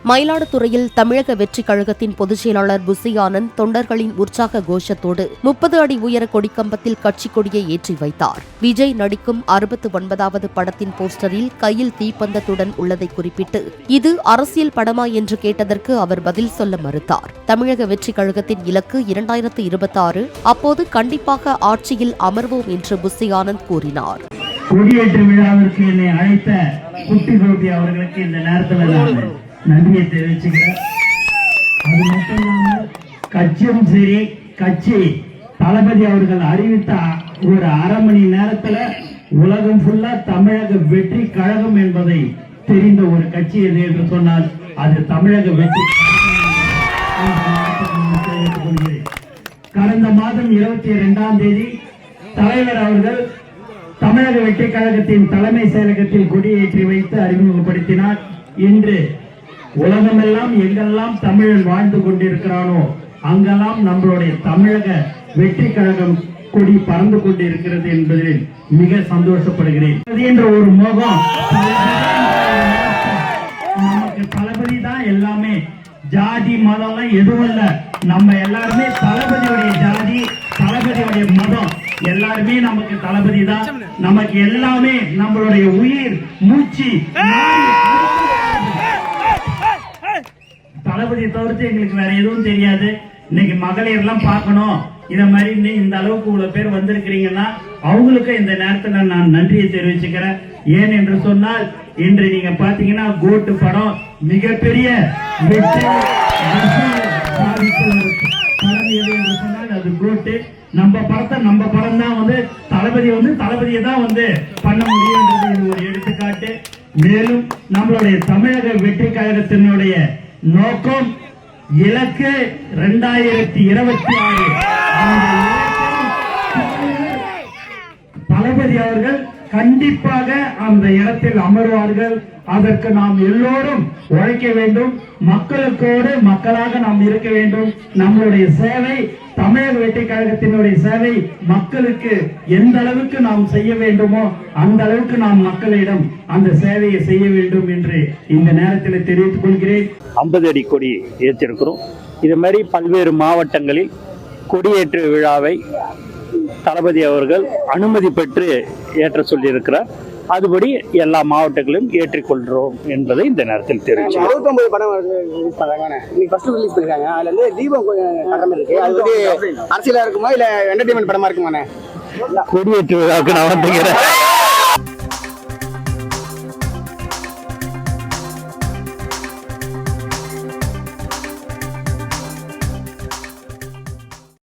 மயிலாடுதுறையில் தமிழக வெற்றிக் கழகத்தின் பொதுச் செயலாளர் புசி ஆனந்த் தொண்டர்களின் உற்சாக கோஷத்தோடு 30 அடி உயர கொடிக்கம்பத்தில் கட்சிக் கொடியை ஏற்றி வைத்தார். விஜய் நடிக்கும் 69வது படத்தின் போஸ்டரில் கையில் தீப்பந்தத்துடன் உள்ளதை குறிப்பிட்டு இது அரசியல் படமா என்று கேட்டதற்கு அவர் பதில் சொல்ல மறுத்தார். தமிழக வெற்றிக் கழகத்தின் இலக்கு 2026, அப்போது கண்டிப்பாக ஆட்சியில் அமர்வோம் என்று புசி ஆனந்த் கூறினார். கொடியேற்று விழாவிற்கு என்னை அழைத்த குட்டி கோபி அவர்களுக்கு இந்த நேரத்தில் நன்றியை தெரிவிச்சுக்கிறேன். அது மட்டும் இல்லாமல் கட்சியும் சரி, கட்சி தளபதி அவர்கள் அறிவித்த ஒரு அரை மணி நேரத்தில் உலகம் ஃபுல்லா தமிழக வெற்றி கழகம் என்பதை தெரிந்த ஒரு கட்சி எது என்று சொன்னால் அது தமிழக வெற்றி கழகம். கடந்த மாதம் 22ஆம் தேதி தலைவர் அவர்கள் தமிழக வெற்றி கழகத்தின் தலைமை செயலகத்தில் கொடியேற்றி வைத்து அறிமுகப்படுத்தினார். இன்று உலகமெல்லாம் எங்கெல்லாம் தமிழன் வாழ்ந்து கொண்டிருக்கிறானோ அங்கெல்லாம் நம்மளுடைய தமிழக வெற்றி கழகம் கொடி பறந்து கொண்டிருக்கிறது என்பதில் மிக சந்தோஷப்படுகிறேன். என்ற ஒரு மோகம், நமக்கு தளபதி தான் எல்லாமே, ஜாதி மதம் எதுவும் இல்ல, நம்ம எல்லாருமே தளபதியுடைய ஜாதி, தளபதியுடைய மதம் எல்லாருமே நமக்கு தளபதி தான். நமக்கு எல்லாமே நம்மளுடைய உயிர் மூச்சு தளபதி தவிர்த்து எங்களுக்கு வேற எதுவும் தெரியாது. இன்னைக்கு மகளிர் எல்லாம் பார்க்கணும், இத மாதிரி இந்த அளவுக்கு இவ்வளவு பேர் வந்திருக்கிறீங்கன்னா அவங்களுக்கு இந்த நேரத்தில் நான் நன்றியை தெரிவிச்சுக்கிறேன். ஏன் என்று சொன்னால் இன்று நீங்க பாத்தீங்கன்னா கோட்டு படம் மிகப்பெரிய வெற்றி படம் எது என்று சொன்னால் அது கோட்டு. நம்ம படம் தான் தளபதியை தான் பண்ண முடியும்ன்றது இது ஒரு எடுத்துக்காட்டு. மேலும் நம்மளுடைய தமிழக வெற்றி கழகத்தினுடைய நோக்கம், இலக்கு 2026. தளபதி அவர்கள் கண்டிப்பாக அந்த இடத்தில் அமர்வார்கள். அதற்கு நாம் எல்லோரும் உழைக்க வேண்டும். மக்களுக்கோடு மக்களாக நாம் இருக்க வேண்டும். நம்மளுடைய சேவை, தமிழக வெற்றி கழகத்தினுடைய சேவை மக்களுக்கு எந்த அளவுக்கு நாம் செய்ய வேண்டுமோ அந்த அளவுக்கு நாம் மக்களிடம் அந்த சேவையை செய்ய வேண்டும் என்று இந்த நேரத்தில் தெரிவித்துக் கொள்கிறேன். 50 அடி கொடி ஏற்றிருக்கிறோம். இது மாதிரி பல்வேறு மாவட்டங்களில் கொடியேற்று விழாவை தளபதி அவர்கள் அனுமதி பெற்று ஏற்ற சொல்லியிருக்கிறார். அதுபடி எல்லா மாவட்டங்களிலும் ஏற்றிக்கொள்கிறோம் என்பதை இந்த நேரத்தில் தெரிவிக்கிறேன். 69 படம் ரிலீஸ் பண்ணாங்க, ரிலீஸ் பண்ணிருக்காங்க. அதுல தீபம் கட்டம் இருக்கு. அது அரசியலா இருக்குமா இல்ல என்டர்டைன்மெண்ட் படமா இருக்குமாண்ணே? கொடியேற்று விழாவுக்கு நான் வந்துக்கிறேன்.